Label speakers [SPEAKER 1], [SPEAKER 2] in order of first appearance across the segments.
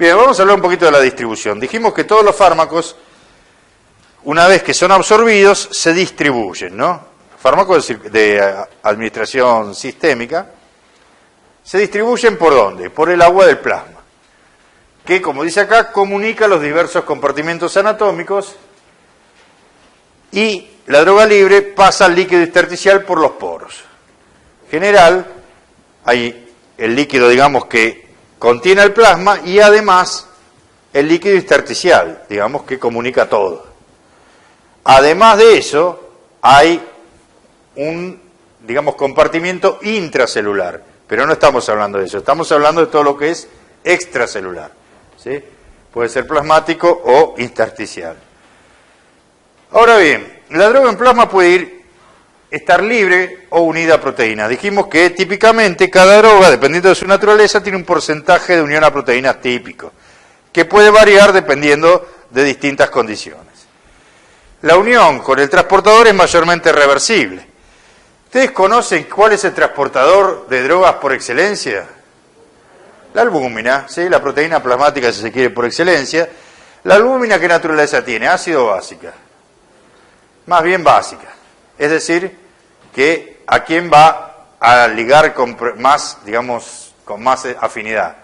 [SPEAKER 1] Bien, vamos a hablar un poquito de la distribución. Dijimos que todos los fármacos, una vez que son absorbidos, se distribuyen, ¿no? Fármacos de administración sistémica se distribuyen ¿por dónde? Por el agua del plasma, que, como dice acá, comunica los diversos compartimentos anatómicos, y la droga libre pasa al líquido intersticial por los poros. En general, hay el líquido, digamos, que contiene el plasma y además el líquido intersticial, digamos, que comunica todo. Además de eso, hay un, digamos, compartimiento intracelular, pero no estamos hablando de eso, estamos hablando de todo lo que es extracelular, ¿sí? Puede ser plasmático o intersticial. Ahora bien, la droga en plasma puede estar libre o unida a proteínas. Dijimos que típicamente cada droga, dependiendo de su naturaleza, tiene un porcentaje de unión a proteínas típico, que puede variar dependiendo de distintas condiciones. La unión con el transportador es mayormente reversible. ¿Ustedes conocen cuál es el transportador de drogas por excelencia? La albúmina, ¿sí? La proteína plasmática, si se quiere, por excelencia. ¿La albúmina qué naturaleza tiene? ¿Ácido o básica? Más bien básica. Es decir, que a quién va a ligar con más, digamos, con más afinidad.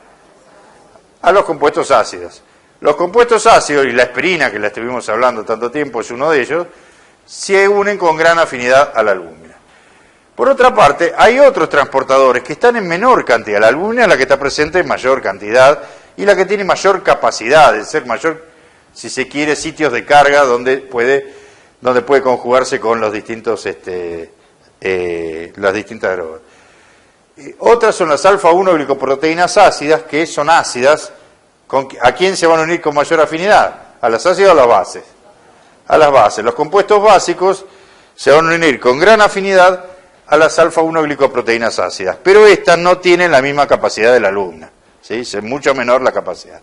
[SPEAKER 1] A los compuestos ácidos. Los compuestos ácidos y la aspirina, que la estuvimos hablando tanto tiempo, es uno de ellos, se unen con gran afinidad a la albúmina. Por otra parte, hay otros transportadores que están en menor cantidad. La albúmina es la que está presente en mayor cantidad y la que tiene mayor capacidad de ser mayor, si se quiere, sitios de carga donde puede conjugarse con los distintos, las distintas drogas. Otras son las alfa-1 glicoproteínas ácidas, que son ácidas. ¿A quién se van a unir con mayor afinidad? ¿A las ácidas o a las bases? A las bases. Los compuestos básicos se van a unir con gran afinidad a las alfa-1 glicoproteínas ácidas, pero estas no tienen la misma capacidad de la albúmina, ¿sí? Es mucho menor la capacidad.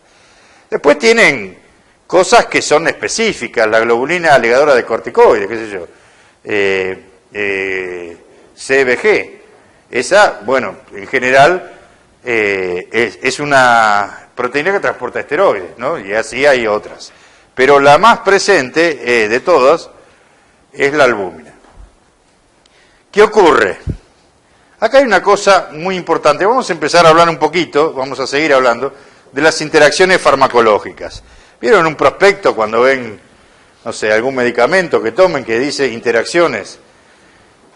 [SPEAKER 1] Después tienen cosas que son específicas, la globulina ligadora de corticoides, qué sé yo, CBG. Esa, bueno, en general es una proteína que transporta esteroides, ¿no? Y así hay otras. Pero la más presente de todas es la albúmina. ¿Qué ocurre? Acá hay una cosa muy importante. Vamos a empezar a hablar un poquito, vamos a seguir hablando, de las interacciones farmacológicas. ¿Vieron un prospecto cuando ven, no sé, algún medicamento que tomen que dice interacciones?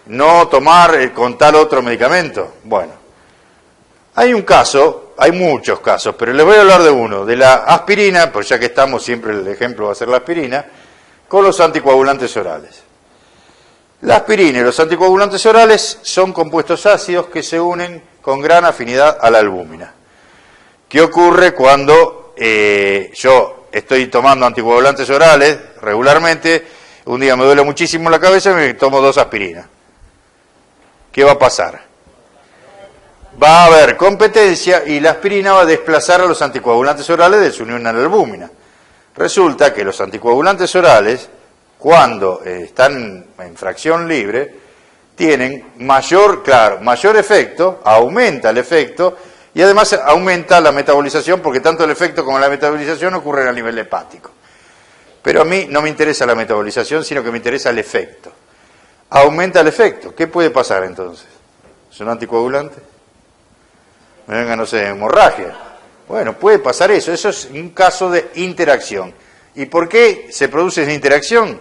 [SPEAKER 1] No tomar con tal otro medicamento. Bueno, hay un caso, hay muchos casos, pero les voy a hablar de uno, de la aspirina, pues ya que estamos, siempre el ejemplo va a ser la aspirina, con los anticoagulantes orales. La aspirina y los anticoagulantes orales son compuestos ácidos que se unen con gran afinidad a la albúmina. ¿Qué ocurre cuando yo estoy tomando anticoagulantes orales regularmente? Un día me duele muchísimo la cabeza y me tomo 2 aspirinas. ¿Qué va a pasar? Va a haber competencia y la aspirina va a desplazar a los anticoagulantes orales de su unión a la albúmina. Resulta que los anticoagulantes orales, cuando están en fracción libre, tienen mayor efecto, aumenta el efecto y además aumenta la metabolización, porque tanto el efecto como la metabolización ocurren a nivel hepático. Pero a mí no me interesa la metabolización, sino que me interesa el efecto. Aumenta el efecto. ¿Qué puede pasar entonces? ¿Es un anticoagulante? Me venga, no sé, hemorragia. Bueno, puede pasar eso. Eso es un caso de interacción. ¿Y por qué se produce esa interacción?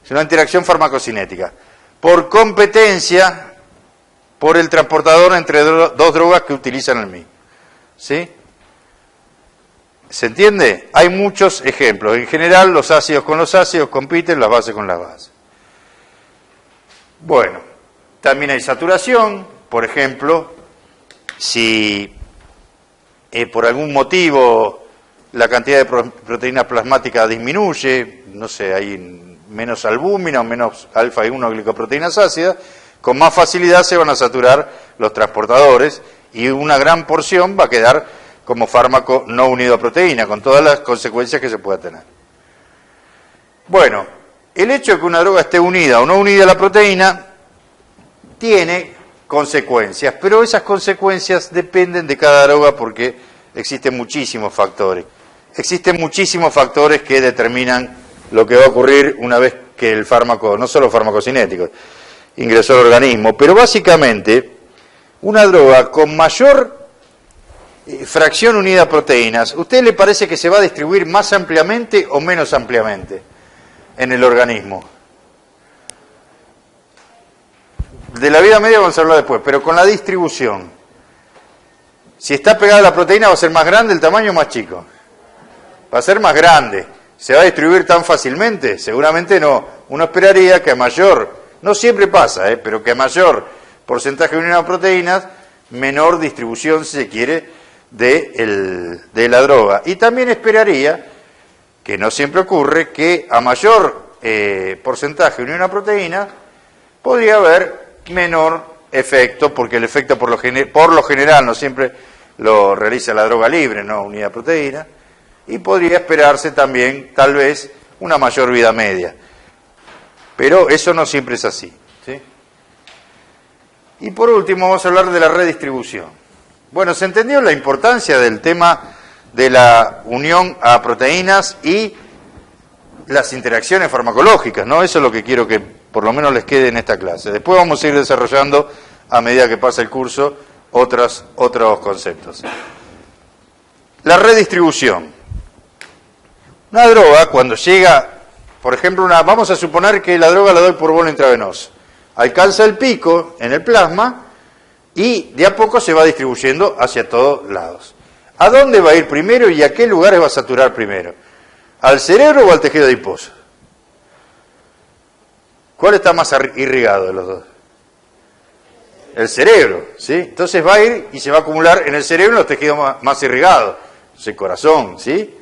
[SPEAKER 1] Es una interacción farmacocinética. Por competencia, por el transportador entre dos drogas que utilizan el mismo. ¿Sí? ¿Se entiende? Hay muchos ejemplos. En general, los ácidos con los ácidos compiten, las bases con las bases. Bueno, también hay saturación. Por ejemplo, si por algún motivo la cantidad de proteína plasmática disminuye, no sé, hay menos albúmina o menos alfa-1 glicoproteínas ácidas, con más facilidad se van a saturar los transportadores y una gran porción va a quedar como fármaco no unido a proteína, con todas las consecuencias que se pueda tener. Bueno, el hecho de que una droga esté unida o no unida a la proteína tiene consecuencias, pero esas consecuencias dependen de cada droga porque existen muchísimos factores. Existen muchísimos factores que determinan lo que va a ocurrir una vez que el fármaco, no solo farmacocinético, ingresó al organismo, pero básicamente una droga con mayor fracción unida a proteínas, ¿usted le parece que se va a distribuir más ampliamente o menos ampliamente en el organismo? De la vida media vamos a hablar después, pero con la distribución. Si está pegada a la proteína, ¿va a ser más grande el tamaño o más chico? Va a ser más grande. ¿Se va a distribuir tan fácilmente? Seguramente no. Uno esperaría que a mayor, no siempre pasa, pero que a mayor porcentaje de unidad de proteínas, menor distribución, si se quiere, de la droga. Y también esperaría, que no siempre ocurre, que a mayor porcentaje de unidad de proteína, podría haber menor efecto, porque el efecto por lo general no siempre lo realiza la droga libre, no unidad de proteína, y podría esperarse también, tal vez, una mayor vida media. Pero eso no siempre es así, ¿sí? Y por último vamos a hablar de la redistribución. Bueno, se entendió la importancia del tema de la unión a proteínas y las interacciones farmacológicas, ¿no? Eso es lo que quiero que por lo menos les quede en esta clase. Después vamos a ir desarrollando, a medida que pasa el curso, otros conceptos. La redistribución. Una droga, cuando llega, por ejemplo, vamos a suponer que la droga la doy por bono intravenoso. Alcanza el pico en el plasma y de a poco se va distribuyendo hacia todos lados. ¿A dónde va a ir primero y a qué lugares va a saturar primero? ¿Al cerebro o al tejido adiposo? ¿Cuál está más irrigado de los dos? El cerebro, ¿sí? Entonces va a ir y se va a acumular en el cerebro en los tejidos más irrigados. El corazón, ¿sí?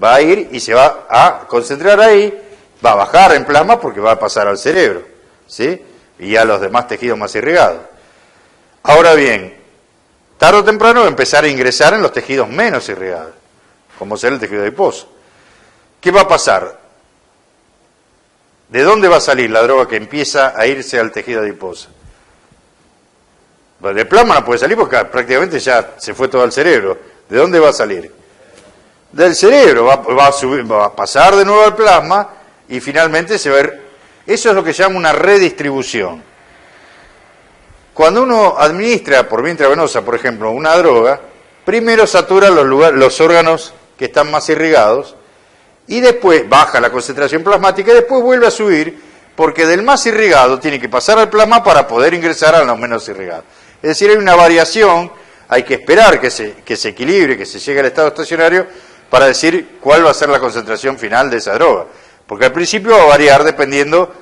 [SPEAKER 1] Va a ir y se va a concentrar ahí, va a bajar en plasma porque va a pasar al cerebro, ¿sí? Y a los demás tejidos más irrigados. Ahora bien, tarde o temprano va a empezar a ingresar en los tejidos menos irrigados, como será el tejido adiposo. ¿Qué va a pasar? ¿De dónde va a salir la droga que empieza a irse al tejido adiposo? De plasma no puede salir porque prácticamente ya se fue todo al cerebro. ¿De dónde va a salir? Del cerebro. Va a pasar de nuevo al plasma y finalmente se va a ver. Eso es lo que se llama una redistribución. Cuando uno administra por vía intravenosa, por ejemplo, una droga, primero satura los órganos que están más irrigados y después baja la concentración plasmática y después vuelve a subir porque del más irrigado tiene que pasar al plasma para poder ingresar a los menos irrigados. Es decir, hay una variación, hay que esperar que se equilibre, que se llegue al estado estacionario para decir cuál va a ser la concentración final de esa droga. Porque al principio va a variar dependiendo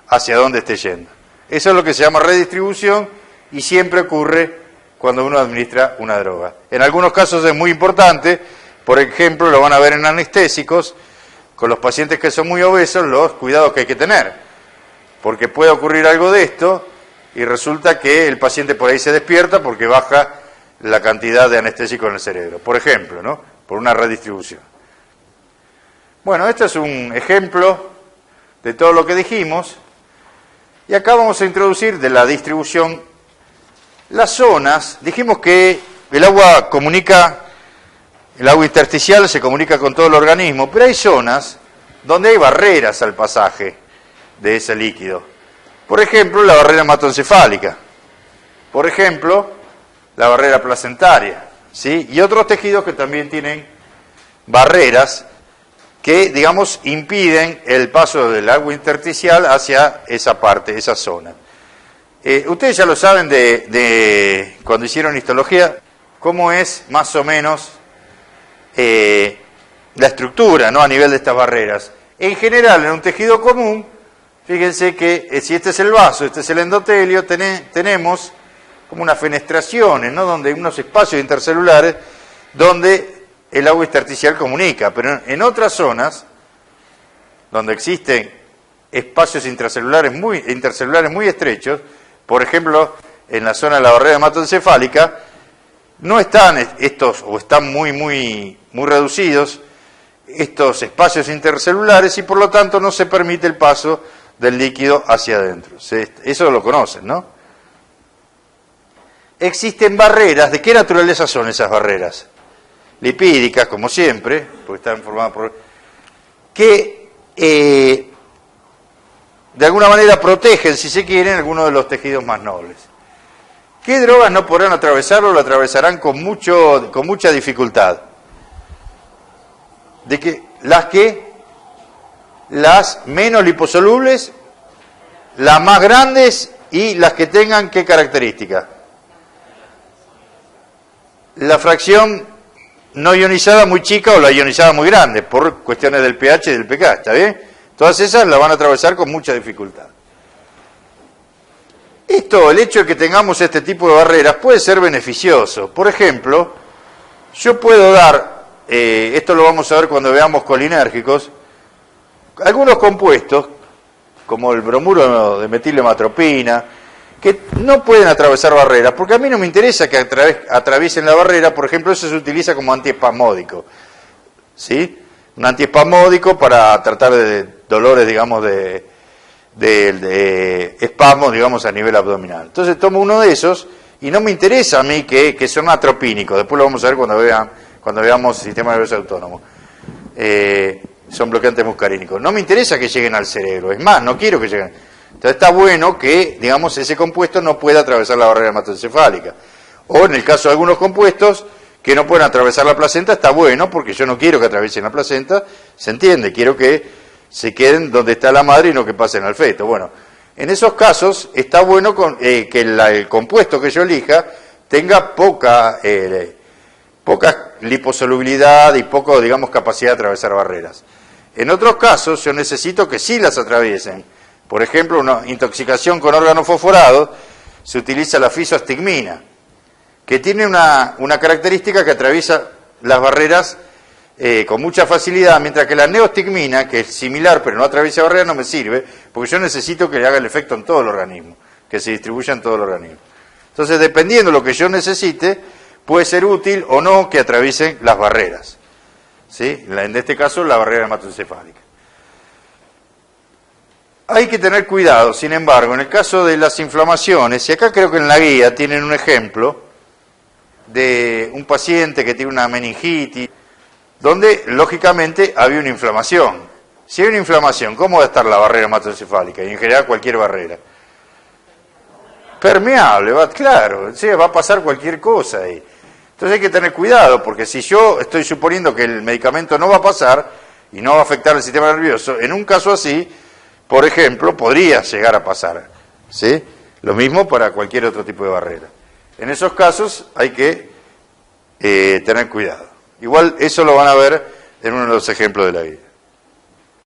[SPEAKER 1] hacia dónde esté yendo. Eso es lo que se llama redistribución y siempre ocurre cuando uno administra una droga. En algunos casos es muy importante, por ejemplo, lo van a ver en anestésicos, con los pacientes que son muy obesos, los cuidados que hay que tener. Porque puede ocurrir algo de esto y resulta que el paciente por ahí se despierta porque baja la cantidad de anestésico en el cerebro, por ejemplo, ¿no? Por una redistribución. Bueno, este es un ejemplo de todo lo que dijimos y acá vamos a introducir de la distribución las zonas. Dijimos que el agua intersticial se comunica con todo el organismo, pero hay zonas donde hay barreras al pasaje de ese líquido. Por ejemplo, la barrera hematoencefálica. Por ejemplo, la barrera placentaria, ¿sí? Y otros tejidos que también tienen barreras que, digamos, impiden el paso del agua intersticial hacia esa parte, esa zona. Ustedes ya lo saben de cuando hicieron histología, cómo es más o menos la estructura, ¿no? A nivel de estas barreras. En general, en un tejido común, fíjense que si este es el vaso, este es el endotelio, tenemos como unas fenestraciones, ¿no? Donde hay unos espacios intercelulares donde el agua intersticial comunica, pero en otras zonas donde existen espacios intercelulares muy estrechos, por ejemplo, en la zona de la barrera hematoencefálica, no están estos, o están muy reducidos, estos espacios intercelulares y por lo tanto no se permite el paso del líquido hacia adentro. Eso lo conocen, ¿no? Existen barreras. ¿De qué naturaleza son esas barreras? lipídicas, como siempre, porque están formadas por... que de alguna manera protegen, si se quieren, algunos de los tejidos más nobles. ¿Qué drogas no podrán atravesarlo? Lo atravesarán con mucha dificultad. Las menos liposolubles, las más grandes y las que tengan ¿qué característica? La fracción no ionizada muy chica o la ionizada muy grande, por cuestiones del pH y del pK, ¿está bien? Todas esas las van a atravesar con mucha dificultad. El hecho de que tengamos este tipo de barreras puede ser beneficioso. Por ejemplo, yo puedo dar, esto lo vamos a ver cuando veamos colinérgicos, algunos compuestos, como el bromuro de metilhematropina, que no pueden atravesar barreras, porque a mí no me interesa que atraviesen la barrera. Por ejemplo, eso se utiliza como antiespasmódico, ¿sí? Un antiespasmódico para tratar de dolores, digamos, de espasmos, digamos, a nivel abdominal. Entonces tomo uno de esos y no me interesa a mí que son atropínicos. Después lo vamos a ver cuando veamos sistema nervioso autónomo. Son bloqueantes muscarínicos. No me interesa que lleguen al cerebro, es más, no quiero que lleguen. Entonces está bueno que, digamos, ese compuesto no pueda atravesar la barrera hematoencefálica. O en el caso de algunos compuestos que no pueden atravesar la placenta, está bueno, porque yo no quiero que atraviesen la placenta, se entiende, quiero que se queden donde está la madre y no que pasen al feto. Bueno, en esos casos está bueno que el compuesto que yo elija tenga poca liposolubilidad y poco, digamos, capacidad de atravesar barreras. En otros casos yo necesito que sí las atraviesen. Por ejemplo, una intoxicación con órganos fosforados, se utiliza la fisostigmina, que tiene una característica que atraviesa las barreras con mucha facilidad, mientras que la neostigmina, que es similar pero no atraviesa barreras, no me sirve, porque yo necesito que le haga el efecto en todo el organismo, que se distribuya en todo el organismo. Entonces, dependiendo de lo que yo necesite, puede ser útil o no que atraviesen las barreras, ¿sí? En este caso, la barrera hematoencefálica. Hay que tener cuidado, sin embargo, en el caso de las inflamaciones, y acá creo que en la guía tienen un ejemplo de un paciente que tiene una meningitis, donde lógicamente había una inflamación. Si hay una inflamación, ¿cómo va a estar la barrera hematoencefálica? Y en general cualquier barrera. Permeable, claro, sí, va a pasar cualquier cosa ahí. Entonces hay que tener cuidado, porque si yo estoy suponiendo que el medicamento no va a pasar y no va a afectar el sistema nervioso, en un caso así, por ejemplo, podría llegar a pasar, ¿sí? Lo mismo para cualquier otro tipo de barrera. En esos casos hay que tener cuidado. Igual eso lo van a ver en uno de los ejemplos de la guía.